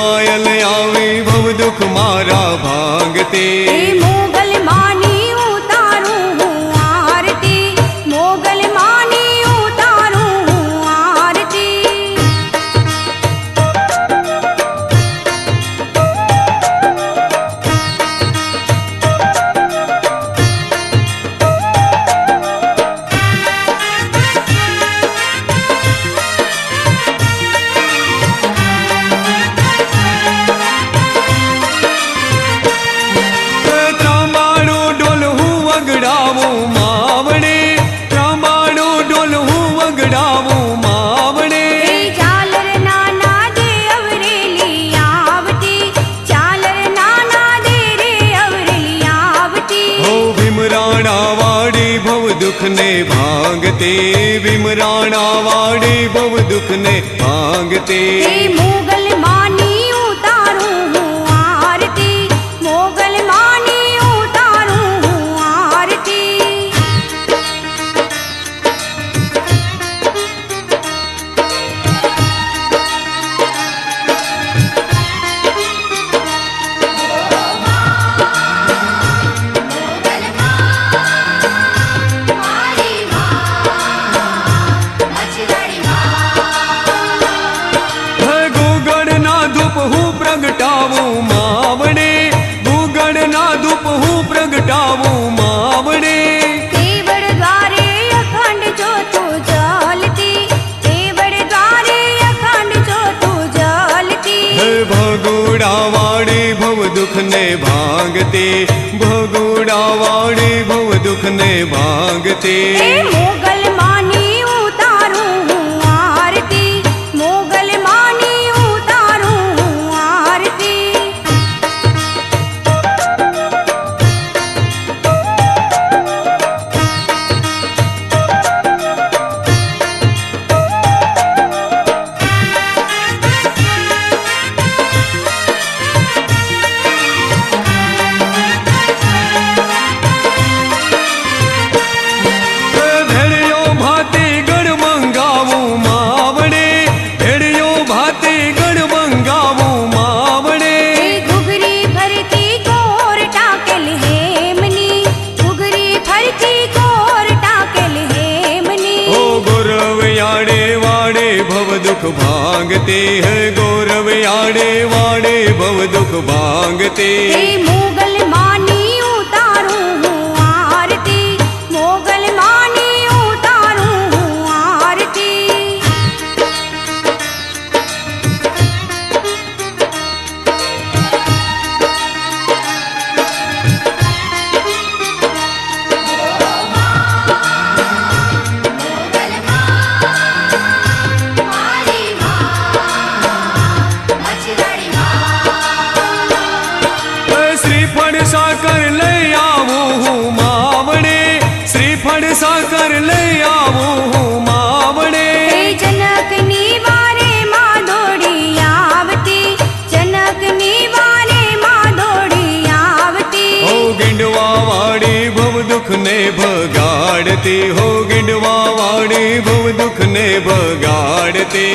Oil आवी भव दुख मारा भांगते। मोगल मानी उतारू हूँ आरती, मोगल मानी उतारू हूँ आरती। मावड़े त्रांबाड़ो ढोल हूँ वगड़ावूं मावड़े। झालर नाना दे अवरेली आवती, झालर नाना दे रे अवरेली आवती। हो भीमराणा वाड़ी भव दुख ने भांगते, भीमराणा वाड़ी भव दुख ने भांगते। मोगल मानी उतारू हूँ आरती, मोगल मानी उतारू हूँ आरती। प्रगटावूं मावड़े गुगड़ ना धूप हूँ प्रगटावूं मावड़े। तेवड़ द्वारे अखंड ज्योतु जलती, तेवड़ द्वारे अखंड ज्योतु जलती। भगोड़ा वाड़ी भव दुख ने भांगते, भगोड़ा वाड़ी भव दुख ने भांगते। मोगल मानी उतारू हूँ आरती, मोगल मानी उतारू हूँ आरती। दुख भांगते है गौरव आड़े वाड़े भव दुख भांगते। मोगल मानी उतारू हूँ आरती, मोगल मानी उतारू हूँ आरती। साकर ले आवूं हूँ मावड़े, श्रीफल साकर ले आवूं हूँ मावड़े। जनक निवारे माँ दौड़ी आवती, जनक निवारे माँ दौड़ी आवती। हो गिंडवा वाड़ी भव दुख ने भगाड़ती, हो गिंडवा वाड़ी भव दुख ने भगाड़ती।